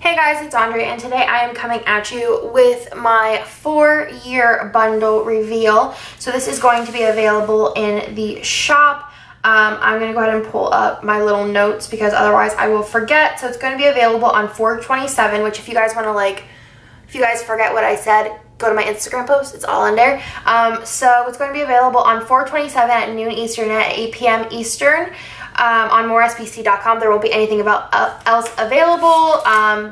Hey guys, it's Andre, and today I am coming at you with my 4-year bundle reveal. So this is going to be available in the shop. I'm going to go ahead and pull up my little notes because otherwise I will forget. So it's going to be available on 4/27, which if you guys want to if you guys forget what I said, go to my Instagram post. It's all in there. So it's going to be available on 4/27 at noon Eastern at 8 p.m. Eastern. On MoreSPC.com. There won't be anything else available.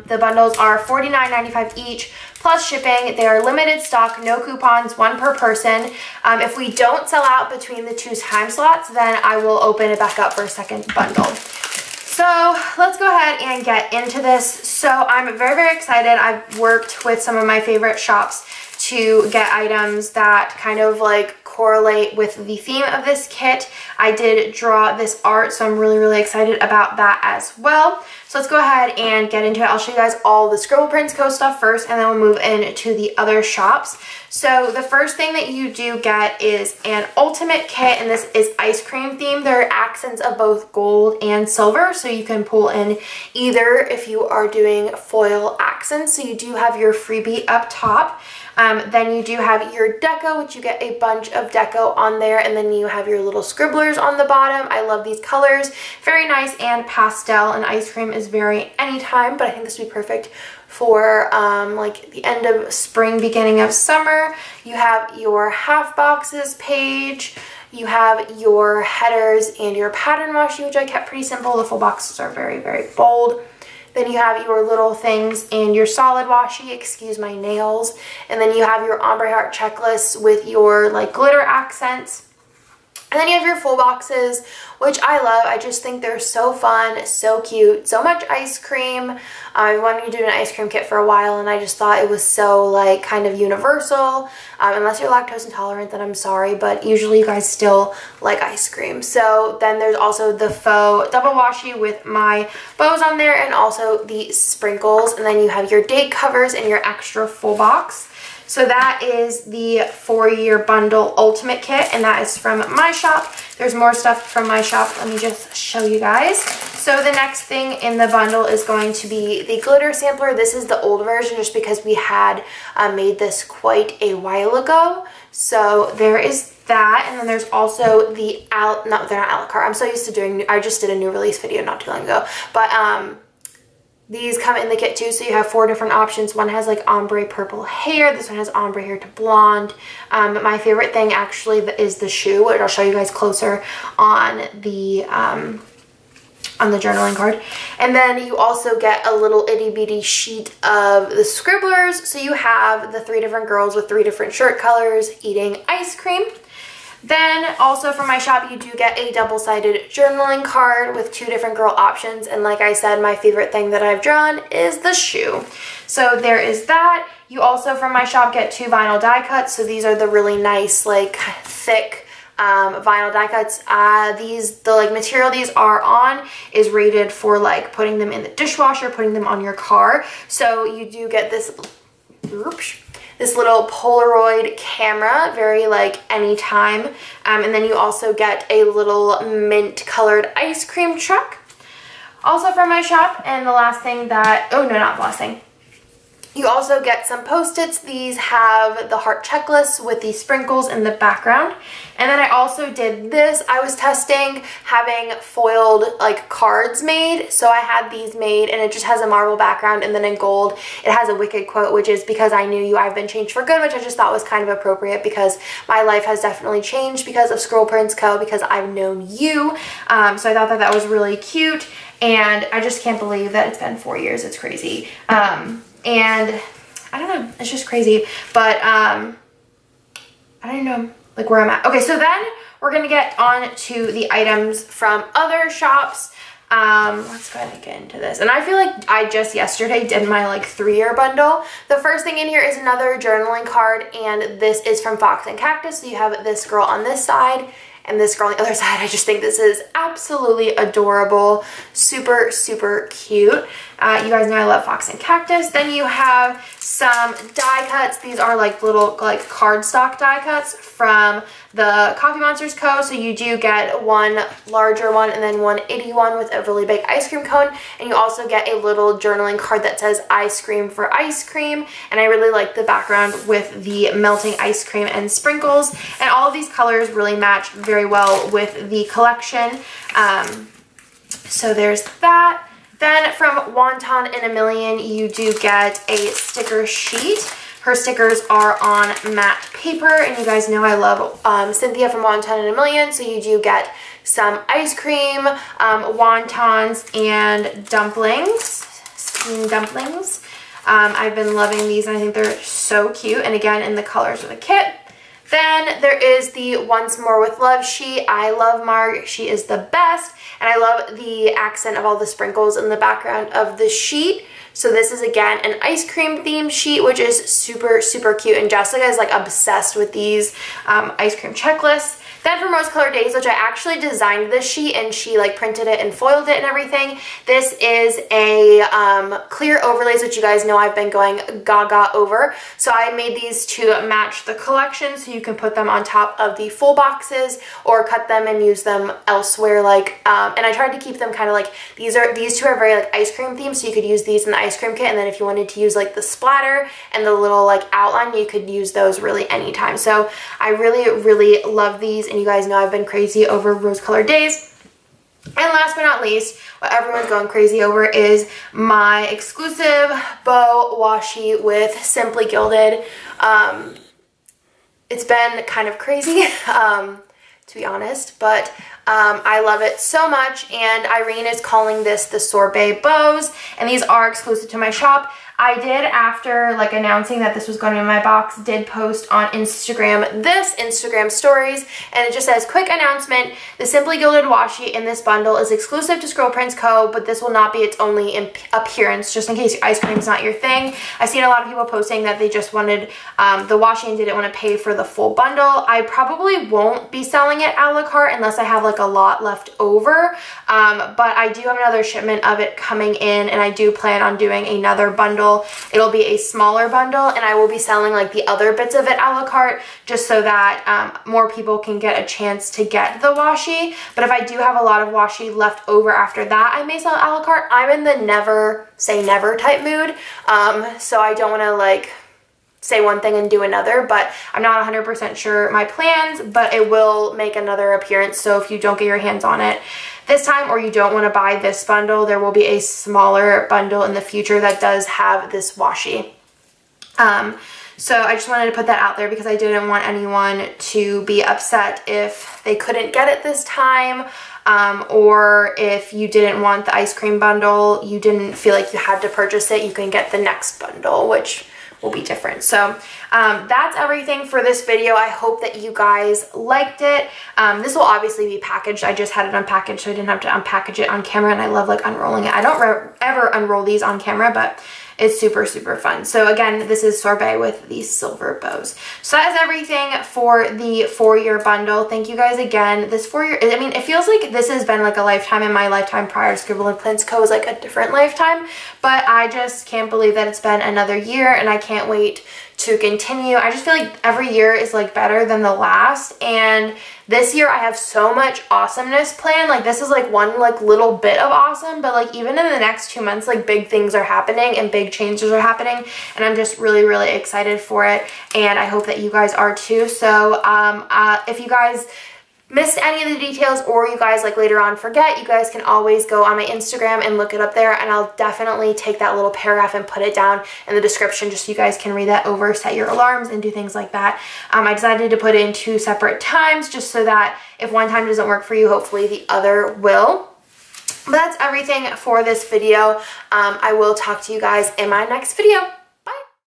The bundles are $49.95 each plus shipping. They are limited stock, no coupons, one per person. If we don't sell out between the 2 time slots, then I will open it back up for a second bundle. So let's go ahead and get into this. So I'm very, very excited. I've worked with some of my favorite shops to get items that kind of correlate with the theme of this kit. I did draw this art, so I'm really, really excited about that as well. So let's go ahead and get into it. I'll show you guys all the Scribble Prints Co stuff first, and then we'll move into the other shops. So the first thing that you do get is an ultimate kit, and this is ice cream themed. There are accents of both gold and silver, so you can pull in either if you are doing foil accents. So you do have your freebie up top. Then you do have your deco, which you get a bunch of deco on there, and then you have your little scribblers on the bottom. I love these colors. Very nice and pastel, and ice cream is very anytime, but I think this would be perfect for the end of spring, beginning of summer. You have your half boxes page. You have your headers and your pattern washi, which I kept pretty simple. The full boxes are very, very bold. Then you have your little things and your solid washi, excuse my nails. And then you have your ombre heart checklist with your glitter accents. And then you have your full boxes, which I love. I just think they're so fun, so cute, so much ice cream. I've wanted to do an ice cream kit for a while, and I just thought it was so kind of universal. Unless you're lactose intolerant, then I'm sorry, but usually you guys still like ice cream. So then there's also the faux double washi with my bows on there, and also the sprinkles. And then you have your date covers and your extra full box. So that is the 4-year bundle ultimate kit, and that is from my shop. There's more stuff from my shop. Let me just show you guys. So the next thing in the bundle is going to be the glitter sampler. This is the old version just because we had made this quite a while ago. So there is that, and then there's also the they're not a la carte. I'm so used to doing, I just did a new release video not too long ago, but these come in the kit too, so you have 4 different options. One has ombre purple hair. This one has ombre hair to blonde. My favorite thing actually is the shoe, which I'll show you guys closer on the journaling card. And then you also get a little itty bitty sheet of the scribblers. So you have the 3 different girls with 3 different shirt colors eating ice cream. Then also from my shop, you do get a double-sided journaling card with 2 different girl options. And like I said, my favorite thing that I've drawn is the shoe. So there is that. You also from my shop get 2 vinyl die cuts. So these are the really nice, thick vinyl die cuts. The material these are on is rated for putting them in the dishwasher, putting them on your car. So you do get this, this little Polaroid camera, very anytime. And then you also get a little mint colored ice cream truck. Also from my shop, and the last thing that, oh no, not the last thing. You also get some Post-its. These have the heart checklist with the sprinkles in the background. And then I also did this. I was testing having foiled cards made. So I had these made, and it just has a marble background, and then in gold it has a Wicked quote, which is because I knew you, I've been changed for good, which I just thought was kind of appropriate because my life has definitely changed because of Scribble Prints Co, because I've known you. So I thought that that was really cute, and I just can't believe that it's been 4 years. It's crazy. And I don't know, it's just crazy, but I don't know where I'm at. Okay, so then we're gonna get on to the items from other shops. Let's go ahead and get into this. And I feel like I just yesterday did my 3-year bundle. The first thing in here is another journaling card, and this is from Fox and Cactus. So you have this girl on this side and this girl on the other side. I just think this is absolutely adorable, super, super cute. You guys know I love Fox and Cactus. Then you have some die cuts. These are like little like cardstock die cuts from the Coffee Monsters Co. So you do get one larger one and then one itty one with a really big ice cream cone. And you also get a little journaling card that says ice cream for ice cream. And I really like the background with the melting ice cream and sprinkles. And all of these colors really match very well with the collection. So there's that. Then from Wonton in a Million, you do get a sticker sheet. Her stickers are on matte paper, and you guys know I love Cynthia from Wonton in a Million, so you do get some ice cream, wontons, and dumplings, steamed dumplings. I've been loving these, and I think they're so cute, and again, in the colors of the kit. Then there is the Once More with Love sheet. I love Marg. She is the best. And I love the accent of all the sprinkles in the background of the sheet. So this is, again, an ice cream themed sheet, which is super, super cute. And Jessica is, like, obsessed with these ice cream checklists. Then for Rose Colored Days, which I actually designed this sheet, and she like printed it and foiled it and everything. This is a clear overlays, which you guys know I've been going gaga over. So I made these to match the collection, so you can put them on top of the full boxes or cut them and use them elsewhere. Like, and I tried to keep them kind of like, these two are very like ice cream themed, so you could use these in the ice cream kit, and then if you wanted to use like the splatter and the little like outline, you could use those really anytime. So I really, really love these. And you guys know I've been crazy over Rose Colored Days. And last but not least, what everyone's going crazy over is my exclusive bow washi with Simply Gilded. It's been kind of crazy, to be honest, but I love it so much, and Irene is calling this the sorbet bows, and these are exclusive to my shop. I did, after like announcing that this was going to be in my box, did post on Instagram this Instagram stories, and it just says, quick announcement, the Simply Gilded washi in this bundle is exclusive to Scribble Prints Co, but this will not be its only appearance, just in case ice cream is not your thing. I've seen a lot of people posting that they just wanted the washi and didn't want to pay for the full bundle. I probably won't be selling it a la carte unless I have like a lot left over, but I do have another shipment of it coming in, and I do plan on doing another bundle. It'll be a smaller bundle, and I will be selling like the other bits of it a la carte, just so that more people can get a chance to get the washi. But if I do have a lot of washi left over after that, I may sell it a la carte. I'm in the never say never type mood, so I don't want to like say one thing and do another, but I'm not 100% sure my plans, but it will make another appearance. So if you don't get your hands on it this time, or you don't want to buy this bundle, there will be a smaller bundle in the future that does have this washi. So I just wanted to put that out there because I didn't want anyone to be upset if they couldn't get it this time, or if you didn't want the ice cream bundle, you didn't feel like you had to purchase it, you can get the next bundle, which will be different. So that's everything for this video. I hope that you guys liked it. This will obviously be packaged. I just had it unpackaged, so I didn't have to unpackage it on camera, and I love like unrolling it. I don't ever unroll these on camera, but it's super, super fun. So again, this is sorbet with these silver bows. So that is everything for the 4-year bundle. Thank you guys again. This 4-year, I mean, it feels like this has been like a lifetime, in my lifetime prior to Scribble Prints Co was like a different lifetime, but I just can't believe that it's been another year, and I can't wait to continue. I just feel like every year is like better than the last, and this year I have so much awesomeness planned. Like this is like one like little bit of awesome, but like even in the next 2 months, like big things are happening and big changes are happening, and I'm just really, really excited for it, and I hope that you guys are too. So if you guys missed any of the details, or you guys like later on forget, you guys can always go on my Instagram and look it up there, and I'll definitely take that little paragraph and put it down in the description just so you guys can read that over, set your alarms, and do things like that. I decided to put it in 2 separate times just so that if one time doesn't work for you, hopefully the other will. But that's everything for this video. I will talk to you guys in my next video.